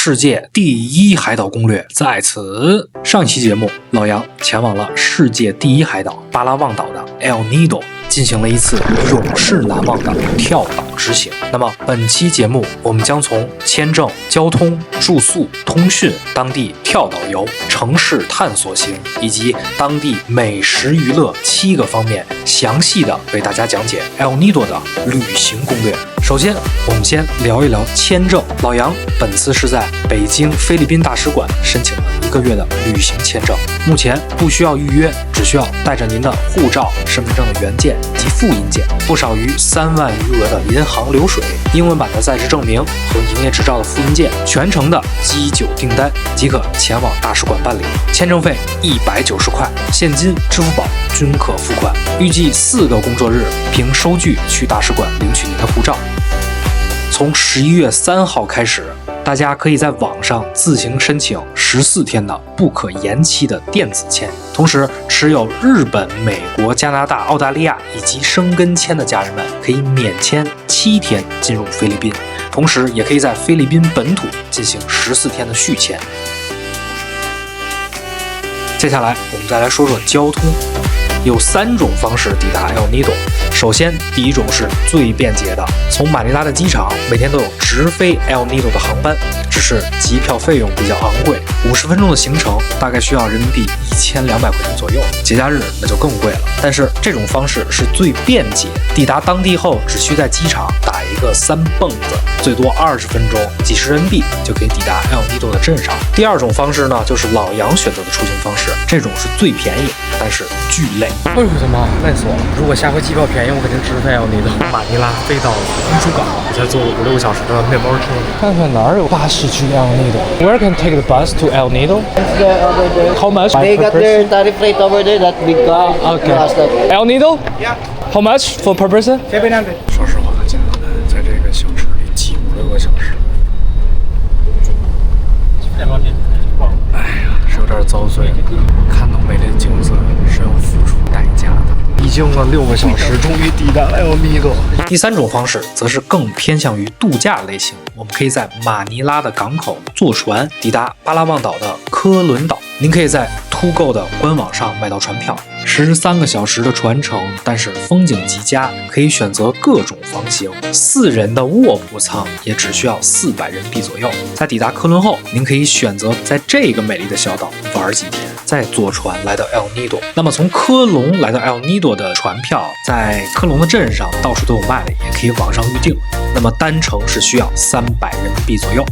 世界第一海岛攻略在此。上一期节目，老杨前往了世界第一海岛巴拉望岛的 El Nido， 进行了一次永世难忘的跳岛之行。那么本期节目，我们将从签证、交通、住宿、通讯、当地跳岛游、城市探索行以及当地美食娱乐7个方面，详细的为大家讲解 El Nido 的旅行攻略。首先，我们先聊一聊签证。老杨本次是在北京菲律宾大使馆申请了1个月的旅行签证，目前不需要预约，只需要带着您的护照、身份证的原件及复印件，不少于3万余额的银行流水、英文版的在职证明和营业执照的复印件，全程的机酒订单即可前往大使馆办理。签证费190块，现金、支付宝均可付款。预计4个工作日凭收据去大使馆领取您的护照。从11月3号开始，大家可以在网上自行申请14天的不可延期的电子签。同时，持有日本、美国、加拿大、澳大利亚以及申根签的家人们可以免签7天进入菲律宾，同时也可以在菲律宾本土进行14天的续签。接下来，我们再来说说交通。有3种方式抵达 El Nido。首先，第一种是最便捷的，从马尼拉的机场每天都有直飞 El Nido 的航班，只是机票费用比较昂贵，50分钟的行程大概需要人民币1200块钱左右，节假日那就更贵了。但是这种方式是最便捷，抵达当地后只需在机场打一个3蹦子，最多20分钟，几十人民币就可以抵达 El Nido 的镇上。第二种方式呢，就是老杨选择的出行方式，这种是最便宜，但是巨累。哎呦我的妈，累死我了！如果下回机票便宜，我肯定直飞El Nido。马尼拉飞到红薯港，我才坐5-6个小时的面包车。看看哪儿有巴士去 El Nido？Where can take the bus to El Nido? Over there. How much? They got their tariff rate over there, that big car. Okay. El Nido? Yeah. How much for per person? 700. 说实话，今天在这个小吃里挤5-6个小时，哎呀，是有点遭罪了。看到美丽的景色是要付出代价的。已经了6个小时，终于抵达了 El Nido。第3种方式则是更偏向于度假类型，我们可以在马尼拉的港口坐船抵达巴拉望岛的科伦岛。您可以在Tugo的官网上买到船票，13个小时的船程，但是风景极佳，可以选择各种房型，4人的卧铺舱也只需要400人民币左右。在抵达科伦后，您可以选择在这个美丽的小岛玩几天，再坐船来到 El Nido。那么从科隆来到 El Nido 的船票，在科隆的镇上到处都有卖的，也可以网上预订。那么单程是需要300人民币左右。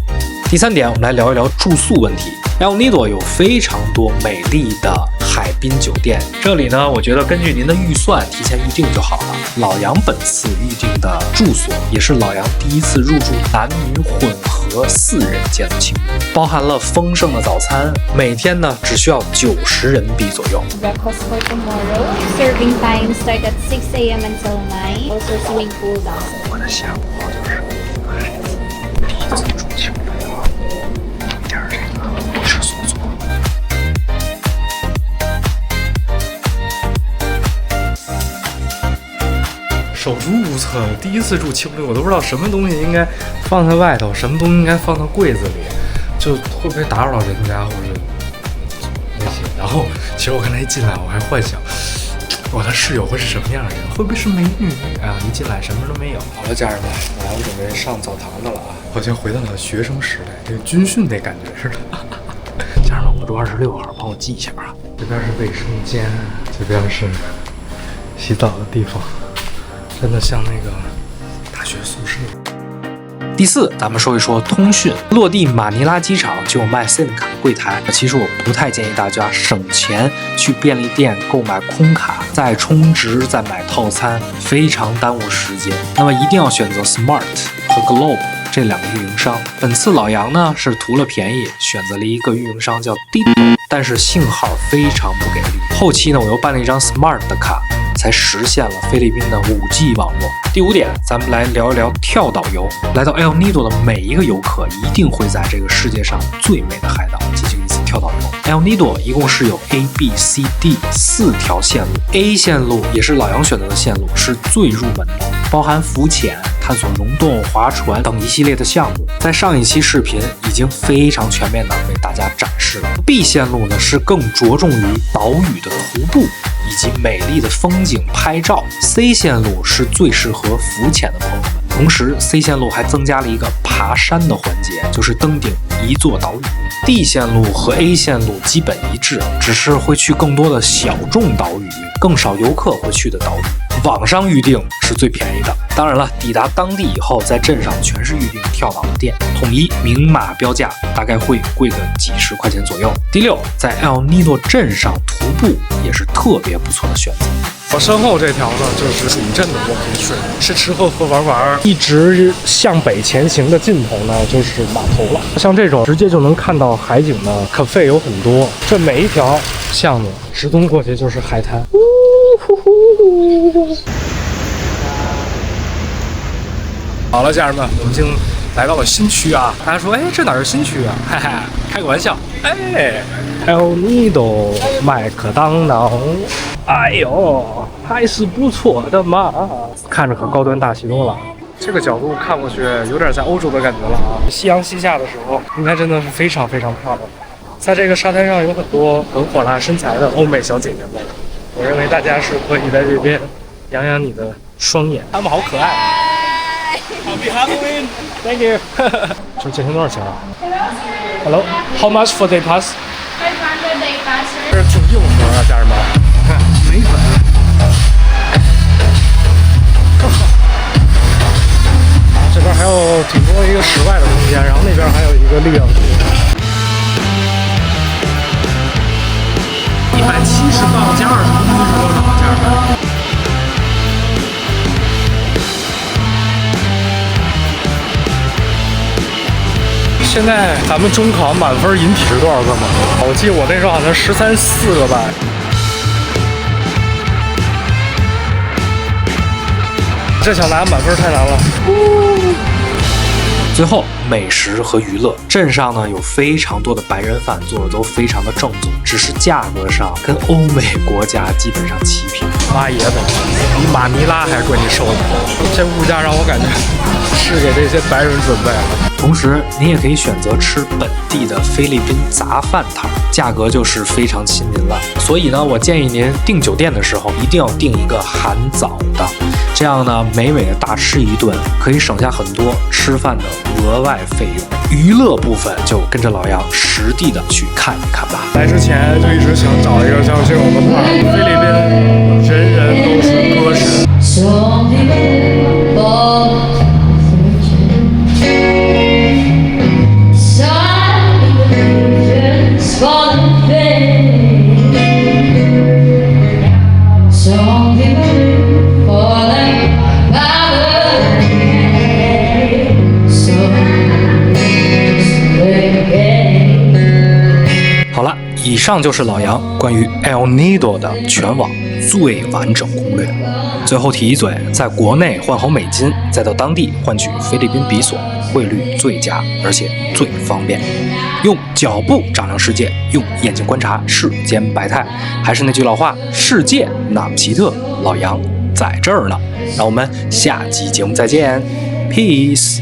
第3点，我们来聊一聊住宿问题。El Nido 有非常多美丽的海滨酒店，这里呢，我觉得根据您的预算提前预定就好了。老杨本次预定的住所也是老杨第一次入住男女混合4人间的青旅，包含了丰盛的早餐，每天呢只需要90人民币左右。 Breakfast for tomorrow. Serving time start at 6 a.m. until 9. Also swimming pool downstairs. 我的下午就是第一次住青旅啊，一点这个不知所措。手足无措，第一次住青旅，我都不知道什么东西应该放在外头，什么东西应该放到柜子里，就会不会打扰到人家或者那些。然后，其实我刚才一进来，我还幻想我的室友会是什么样的人，会不会是美女啊？一进来什么都没有。好了，家人们，我准备上澡堂子了啊！好像回到了学生时代，这个军训那感觉似的。家人们，我住26号，帮我记一下啊。这边是卫生间，这边是洗澡的地方。真的像那个大学宿舍。第4，咱们说一说通讯。落地马尼拉机场就有卖 SIM 卡的柜台，其实我不太建议大家省钱去便利店购买空卡，再充值再买套餐，非常耽误时间。那么一定要选择 Smart 和 Globe 这2个运营商。本次老杨呢是图了便宜，选择了一个运营商叫 Ditto， 但是信号非常不给力。后期呢我又办了一张 Smart 的卡，才实现了菲律宾的5G 网络。第5点，咱们来聊一聊跳岛游。来到 El Nido 的每一个游客一定会在这个世界上最美的海岛进行一次跳岛游。El Nido 一共是有 A、B、C、D 4条线路，A 线路也是老杨选择的线路，是最入门的，包含浮潜、探索溶洞、划船等一系列的项目。在上一期视频已经非常全面的为大家展示了。B 线路呢是更着重于岛屿的徒步以及美丽的风景拍照。C 线路是最适合浮潜的朋友们。同时 C 线路还增加了一个爬山的环节，就是登顶一座岛屿。D 线路和 A 线路基本一致，只是会去更多的小众岛屿，更少游客会去的岛屿。网上预定是最便宜的，当然了，抵达当地以后，在镇上全是预定跳岛的店，统一明码标价，大概会贵个几十块钱左右。第6，在 El Nido 镇上徒步也是特别不错的选择。我身后这条呢，就是主镇的 walking trail， 是吃喝玩，一直向北前行的尽头呢，就是码头了。像这种直接就能看到海景的 cafe 有很多，这每一条巷子直通过去就是海滩。好了，家人们，我们已经来到了新区啊！大家说，哎，这哪是新区啊？哈哈，开个玩笑。哎 ，El Nido 麦克当劳，哎呦，还是不错的嘛，看着可高端大气多了。这个角度看过去，有点在欧洲的感觉了啊！夕阳西下的时候，应该真的是非常非常漂亮。在这个沙滩上有很多很火辣身材的欧美小姐姐们，我认为大家是可以在这边养养你的双眼，她们好可爱。Happy Halloween! Thank you. 这健身多少钱啊 ？Hello, how much for day pass? 500 day pass. 这是挺硬核啊，家人们，看眉粉。这边还有挺多一个室外的空间，然后那边还有一个力量区。170磅加20公斤是多少，家人们？现在咱们中考满分引体是多少个吗？我记得我那时候好像13、14个吧。这想拿满分太难了。最后，美食和娱乐。镇上呢有非常多的白人饭，做的都非常的正宗，只是价格上跟欧美国家基本上齐平。妈爷的，比马尼拉还贵，你受得了？这物价让我感觉是给这些白人准备了。同时，你也可以选择吃本地的菲律宾杂饭摊，价格就是非常亲民了。所以呢，我建议您订酒店的时候一定要订一个含早的，这样呢，美美的大吃一顿，可以省下很多吃饭的额外费用。娱乐部分就跟着老杨实地的去看一看吧。来之前就一直想找一个像这种的地儿，菲律宾人人都是歌神。好了，以上就是老杨关于 El Nido 的全网最完整攻略。最后提一嘴，在国内换好美金，再到当地换取菲律宾比索，汇率最佳，而且最方便。用脚步丈量世界，用眼睛观察世间百态。还是那句老话，世界那么奇特，老杨在这儿呢。让我们下期节目再见 ，Peace。